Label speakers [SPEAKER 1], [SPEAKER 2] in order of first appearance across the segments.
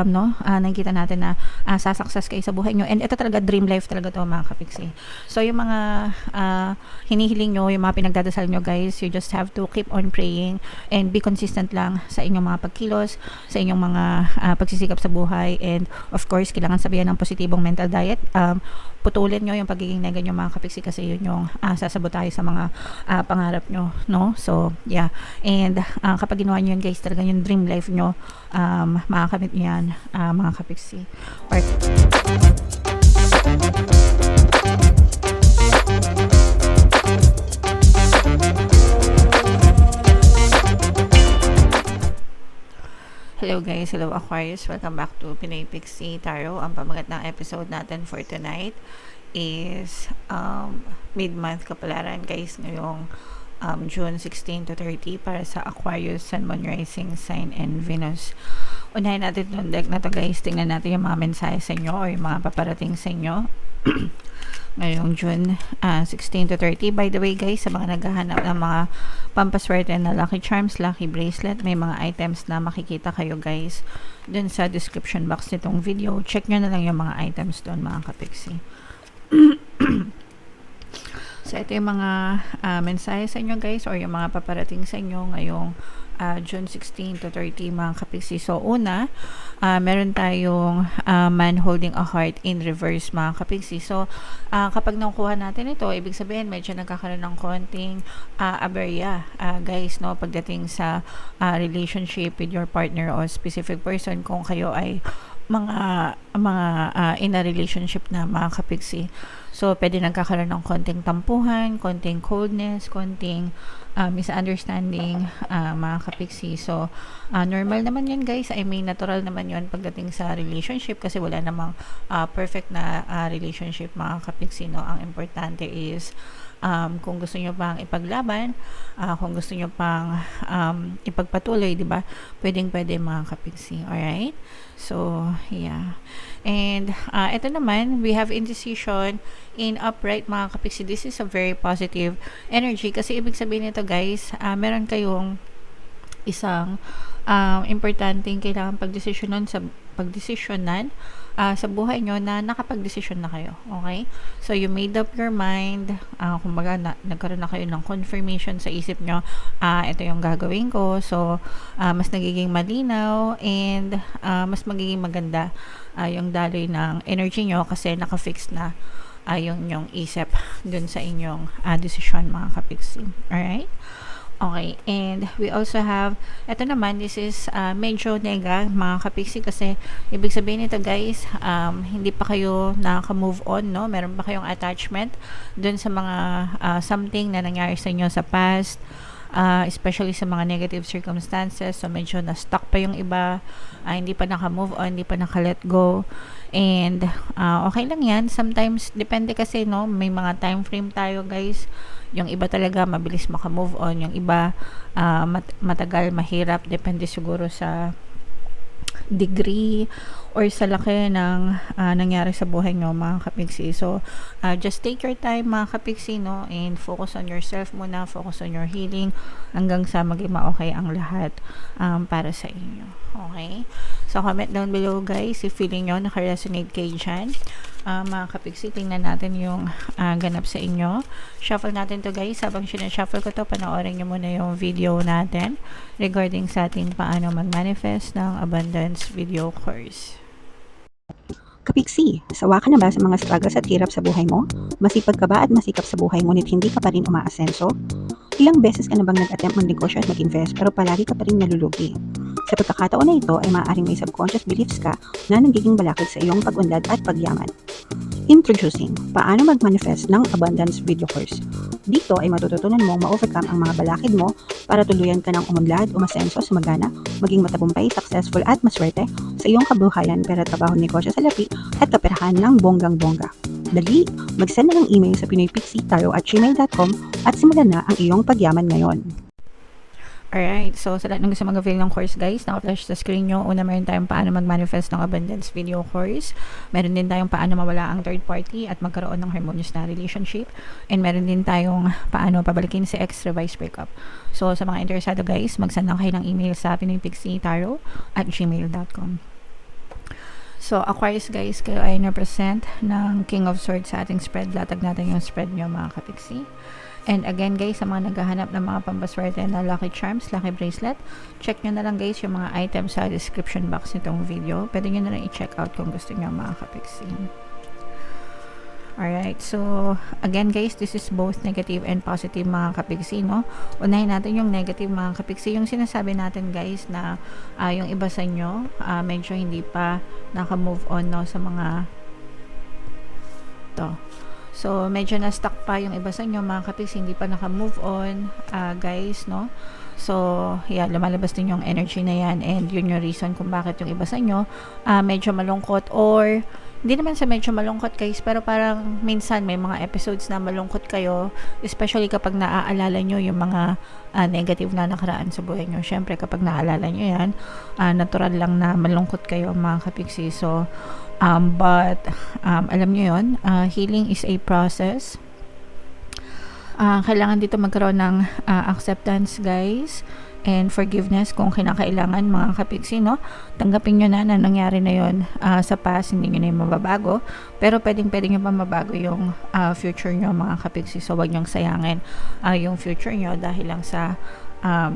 [SPEAKER 1] no, nakikita natin na sasuccess kayo sa buhay nyo. And ito talaga, dream life talaga to mga kapiksi. So, yung mga hinihiling nyo, yung mga pinagdadasal nyo guys, you just have to keep on praying and be consistent lang sa inyong mga pagkilos, sa inyong mga pagsisikap sa buhay. And of course, kailangan sabihan ng positibong mental diet. Putulin nyo yung pagiging nega nyo mga kapiksi kasi yun yung sasabotahe sa mga pangarap nyo, no? So, yeah. And kapag ginawa nyo yun guys, talaga yung dream life nyo, makakamit nyo yan mga kapiksi. Hello guys, hello Aquarius, welcome back to Pinoy Pixie Tarot. Ang pamagat ng episode natin for tonight is mid-month kapalaran guys ngayong June 16 to 30 para sa Aquarius, Sun, Moon, Rising Sign, and Venus. Unahin natin itong deck na to guys. Tingnan natin yung mga mensahe sa inyo o yung mga paparating sa inyo ngayong June 16 to 30. By the way guys, sa mga naghahanap ng mga pampaswerte na lucky charms, lucky bracelet, may mga items na makikita kayo guys dun sa description box nitong video. Check nyo na lang yung mga items dun mga kapiksi. So ito yung mga mensahe sa inyo guys or yung mga paparating sa inyo ngayong June 16 to 30 mga kapiksi. So una, meron tayong man holding a heart in reverse mga kapiksi. So kapag nakuha natin ito, ibig sabihin medyo nagkakaroon ng konting aberya guys, no, pagdating sa relationship with your partner o specific person kung kayo ay mga in a relationship na mga kapiksi. So, pwede nagkakaroon ng konting tampuhan, konting coldness, konting misunderstanding mga kapiksi. So, normal naman yun guys. I mean, natural naman yun pagdating sa relationship kasi wala namang perfect na relationship mga kapiksi. No? Ang importante is kung gusto nyo pang ipaglaban, kung gusto nyo pang ipagpatuloy, di ba? Pwedeng-pwede mga kapiksi. Alright? So, yeah. And ito naman, we have indecision in upright mga kapiksi. This is a very positive energy kasi ibig sabihin nito guys, meron kayong isang importanteng kailangan pagdesisyonan sa buhay nyo na nakapag-desisyon na kayo. Okay? So, you made up your mind. Kumbaga, nagkaroon na kayo ng confirmation sa isip nyo. Ito yung gagawin ko. So, mas nagiging malinaw and mas magiging maganda yung daloy ng energy nyo kasi nakafix na yung isip dun sa inyong desisyon mga kapiksi. Alright? Okay, and we also have, ito naman, this is medyo nega mga kapiksi kasi ibig sabihin nito guys, hindi pa kayo nakaka-move on, no? Meron pa kayong attachment dun sa mga something na nangyari sa inyo sa past, especially sa mga negative circumstances. So medyo na-stuck pa yung iba, hindi pa naka-move on, hindi pa naka-let go. And okay lang yan, sometimes depende kasi, no, may mga time frame tayo guys. Yung iba talaga mabilis maka-move on, yung iba matagal, mahirap, depende siguro sa degree or sa laki ng nangyari sa buhay nyo mga kapiksi. So just take your time mga kapiksi, no, and focus on yourself muna, focus on your healing hanggang sa maging ma-okay ang lahat para sa inyo. Okay? So comment down below guys if feeling nyo naka-resonate kayo dyan. Mga kapiksi, tingnan natin yung ganap sa inyo. Shuffle natin to guys. Habang sinashuffle ko to, panoorin nyo muna yung video natin regarding sa ating paano mag-manifest ng abundance video course.
[SPEAKER 2] Kapiksi, sawa ka na ba sa mga struggles at hirap sa buhay mo? Masipag ka ba at masikap sa buhay ngunit hindi ka pa rin umaasenso? Ilang beses ka na bang nag-attempt mag-negosyo at mag-invest pero palagi ka pa rin nalulugi? Sa pagkakataon na ito ay maaaring may subconscious beliefs ka na nagiging balakid sa iyong pag-unlad at pagyaman. Introducing, paano mag-manifest ng abundance video course. Dito ay matututunan mong ma-overcome ang mga balakid mo para tuluyan ka ng umunlad, umasenso, sumagana, maging matagumpay, successful at maswerte sa iyong kabuhayan, pera, trabaho, negosyo, salapi at kaperahan ng bonggang-bongga. Dali, mag-send na ng email sa pinoypixitaro@gmail.com at simulan na ang iyong pagyaman ngayon.
[SPEAKER 1] Alright, so sa lahat ng gusto mag-avail ng course guys, naka-flash sa screen nyo. Una, meron tayong paano mag-manifest ng abundance video course. Meron din tayong paano mawala ang third party at magkaroon ng harmonious na relationship. And meron din tayong paano pabalikin si ex-revised breakup. So sa mga interesado guys, mag-send lang kayo ng email sa pinoypixitaro@gmail.com. So, Aquarius guys, kayo ay na-present ng King of Swords sa ating spread. Latag natin yung spread nyo mga kapiksi. And again guys, sa mga naghahanap ng mga pampaswerte na lucky charms, lucky bracelet, check nyo na lang guys yung mga items sa description box nitong video. Pwede nyo na lang i-check out kung gusto nyo mga kapiksi. Alright, so again guys, this is both negative and positive mga kapiksi, no? Unahin natin yung negative mga kapiksi, yung sinasabi natin guys na yung iba sa inyo medyo hindi pa naka-move on, no, sa mga to. So medyo na-stuck pa yung iba sa inyo mga kapiksi, hindi pa naka-move on guys, no? So yeah, lumalabas din yung energy na yan, and yun yung reason kung bakit yung iba sa inyo medyo malungkot, or hindi naman sa medyo malungkot guys, pero parang minsan may mga episodes na malungkot kayo, especially kapag naaalala nyo yung mga negative na nakaraan sa buhay nyo. Syempre kapag naaalala nyo yan, natural lang na malungkot kayo mga kapiksi. So but alam nyo yun, healing is a process. Kailangan dito magkaroon ng acceptance guys, and forgiveness kung kinakailangan mga kapiksi, no? Tanggapin nyo na nangyari na yon sa past, hindi nyo na yung mababago, pero pwedeng nyo pa mabago yung future nyo mga kapiksi. So wag nyong sayangin yung future nyo dahil lang sa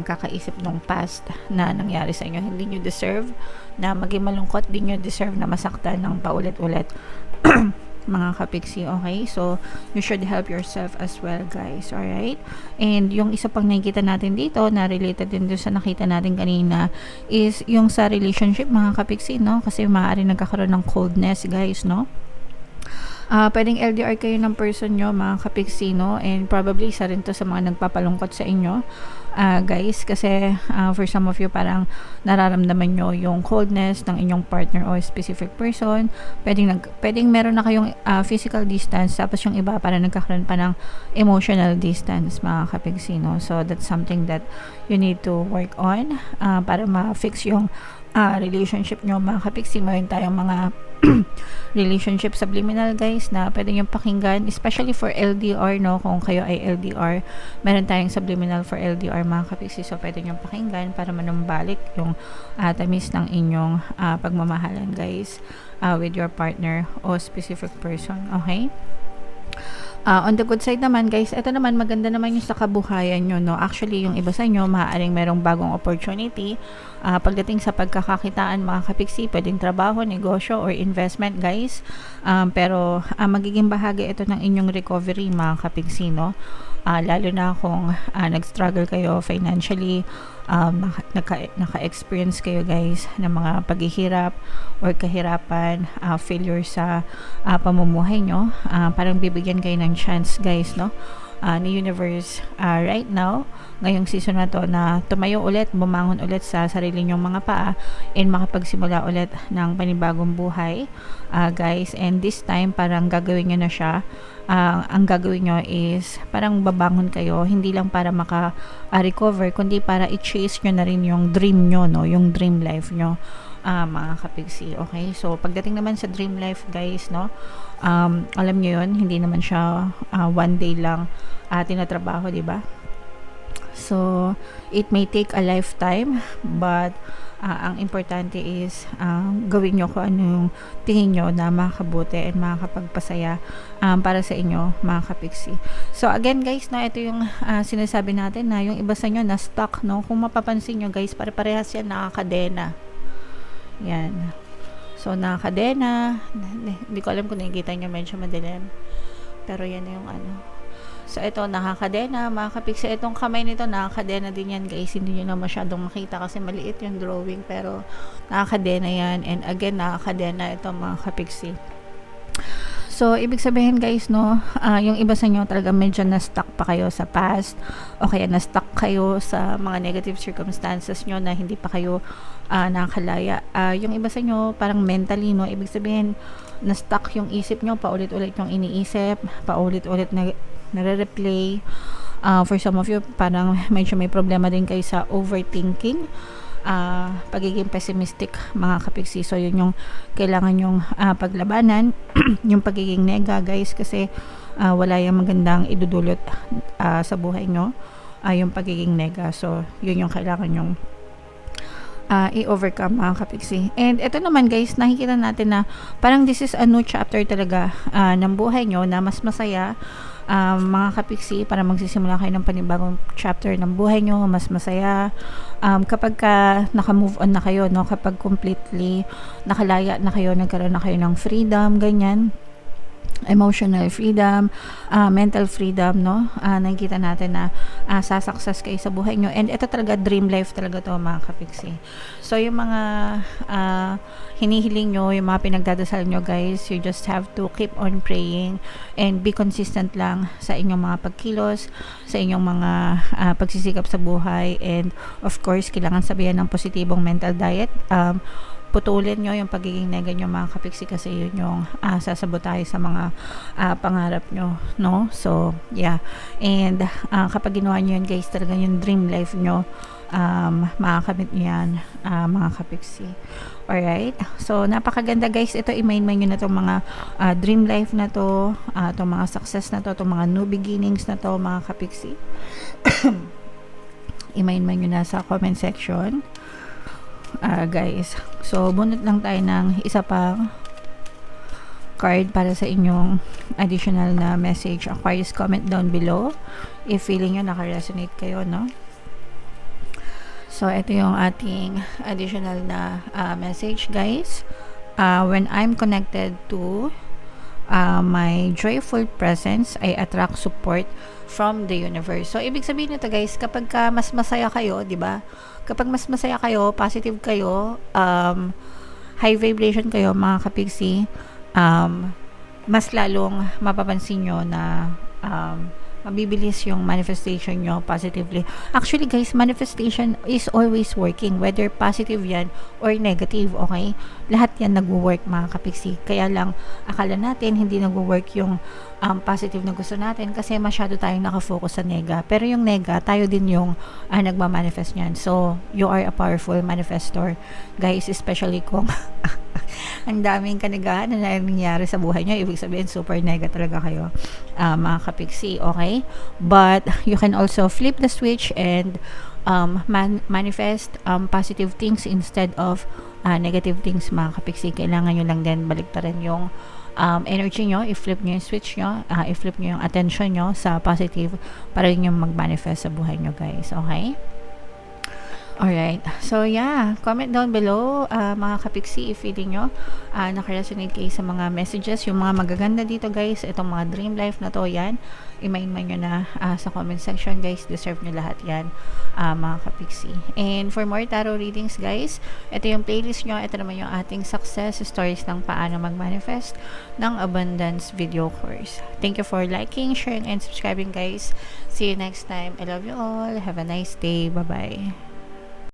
[SPEAKER 1] kakaisip ng past na nangyari sa inyo. Hindi nyo deserve na maging malungkot, hindi nyo deserve na masaktan ng paulit-ulit mga kapiksi, okay? So you should help yourself as well guys, alright? And yung isa pang nakikita natin dito na related din doon sa nakita natin kanina is yung sa relationship mga kapiksi, no? Kasi maaari nagkakaroon ng coldness guys, no? Pwedeng LDR kayo ng person nyo mga kapiksi, no? And probably isa rin to sa mga nagpapalungkot sa inyo guys, kasi for some of you parang nararamdaman nyo yung coldness ng inyong partner o specific person. Pwedeng meron na kayong physical distance, tapos yung iba parang nagkakaroon pa ng emotional distance mga kapiksi, no? So that's something that you need to work on para ma-fix yung relationship nyo mga kapiksi. Mayroon tayong mga relationship subliminal guys na pwede nyo pakinggan, especially for LDR, no? Kung kayo ay LDR, meron tayong subliminal for LDR mga kapiksi, so pwede nyo pakinggan para manumbalik yung tamis ng inyong pagmamahalan guys with your partner o specific person, okay? On the good side naman guys, ito naman maganda naman yung sa kabuhayan nyo, no? Actually yung iba sa inyo maaaring merong bagong opportunity pagdating sa pagkakakitaan mga kapiksi, pwedeng trabaho, negosyo or investment guys, pero magiging bahagi ito ng inyong recovery mga kapiksi, no? Lalo na kung nag-struggle kayo financially, naka-experience kayo guys ng mga paghihirap or kahirapan, failure sa pamumuhay nyo, parang bibigyan kayo ng chance guys, no? Ni universe right now, ngayong season na to, na tumayo ulit, bumangon ulit sa sarili nyong mga paa and makapagsimula ulit ng panibagong buhay guys. And this time parang gagawin nyo na siya, ang gagawin nyo is parang babangon kayo, hindi lang para maka-recover, kundi para i-chase nyo na rin yung dream nyo, no? Yung dream life nyo mga kapiksi, okay? So pagdating naman sa dream life guys, no, alam nyo yun, hindi naman siya one day lang tinatrabaho, di ba? So it may take a lifetime, but ang importante is gawin nyo kung ano yung tingin nyo na makakabuti and makakapagpasaya para sa inyo mga kapiksi. So again guys, no, ito yung sinasabi natin na yung iba sa inyo na stuck, no? Kung mapapansin nyo guys, pare-parehas yan nakakadena. Yan. So nakakadena, hindi ko alam kung nakikita nyo, medyo madilim, pero yan na yung ano. So ito nakakadena mga kapiksi, itong kamay nito nakakadena din yan guys, hindi nyo na masyadong makita kasi maliit yung drawing, pero nakakadena yan. And again nakakadena ito mga kapiksi. So ibig sabihin guys, no, yung iba sa inyo talaga medyo na-stuck pa kayo sa past, o kaya na-stuck kayo sa mga negative circumstances nyo na hindi pa kayo nakakalaya. Yung iba sa inyo parang mentally, no, ibig sabihin na-stuck yung isip nyo, paulit-ulit yung iniisip, paulit-ulit na nare-replay. For some of you parang medyo may problema din kayo sa overthinking, pagiging pessimistic mga kapiksi. So yun yung kailangan yung paglabanan yung pagiging nega guys, kasi wala yung magandang idudulot sa buhay nyo, yung pagiging nega. So yun yung kailangan yung i-overcome mga kapiksi. And ito naman guys, nakikita natin na parang this is a new chapter talaga ng buhay nyo na mas masaya, mga kapiksi, para magsisimula kayo ng panibagong chapter ng buhay nyo, mas masaya kapag ka naka-move on na kayo, no? Kapag completely nakalaya na kayo, nagkaroon na kayo ng freedom, ganyan, emotional freedom, mental freedom, no? Nakikita natin na sasuccess kayo sa buhay nyo. And ito talaga, dream life talaga to mga kapiksi. So, yung mga hinihiling nyo, yung mga pinagdadasal nyo guys, you just have to keep on praying and be consistent lang sa inyong mga pagkilos, sa inyong mga pagsisikap sa buhay, and of course, kailangan sabihan ng positibong mental diet. Putulin nyo yung pagiging nega nyo mga kapiksi, kasi yun yung sasabotahe sa mga pangarap nyo, no? So, yeah. And kapag ginawa nyo yun guys, talaga yung dream life nyo, makakamit nyo yan, mga kapiksi. Alright? So, napakaganda guys. Ito, i-main-main nyo na itong mga dream life na to, itong mga success na to, itong mga new beginnings na to, mga kapiksi. I-main-main nyo na sa comment section. Guys, so bunot lang tayo ng isa pang card para sa inyong additional na message. Aquarius, comment down below if feeling nyo naka-resonate kayo, no? So ito yung ating additional na message guys. When I'm connected to my joyful presence, I attract support from the universe. So ibig sabihin nito guys, kapag ka mas masaya kayo, di ba? Kapag mas masaya kayo, positive kayo, high vibration kayo mga kapiksi, mas lalong mapapansin nyo na mabibilis yung manifestation nyo positively. Actually guys, manifestation is always working, whether positive yan or negative, okay? Lahat yan nagwo-work mga kapiksi. Kaya lang, akala natin hindi nagwo-work yung positive na gusto natin kasi masyado tayong nakafocus sa nega. Pero yung nega, tayo din yung nagmamanifest nyan. So, you are a powerful manifestor. Guys, especially kung ang daming kanigahan na nangyayari sa buhay nyo, ibig sabihin super nega talaga kayo, mga kapiksi, okay? But you can also flip the switch and manifest positive things instead of negative things mga kapiksi. Kailangan nyo lang din baliktaran yung energy nyo, i-flip nyo yung switch nyo, i-flip nyo yung attention nyo sa positive para rin yung mag-manifest sa buhay nyo guys, okay? Alright, so yeah, comment down below mga kapiksi if feeling nyo naka-resonate kayo sa mga messages, yung mga magaganda dito guys, itong mga dream life na to, yan, i-main-main nyo na sa comment section guys, deserve nyo lahat yan mga kapiksi. And for more tarot readings guys, ito yung playlist nyo, ito naman yung ating success stories ng paano mag-manifest ng abundance video course. Thank you for liking, sharing, and subscribing guys. See you next time. I love you all. Have a nice day. Bye-bye.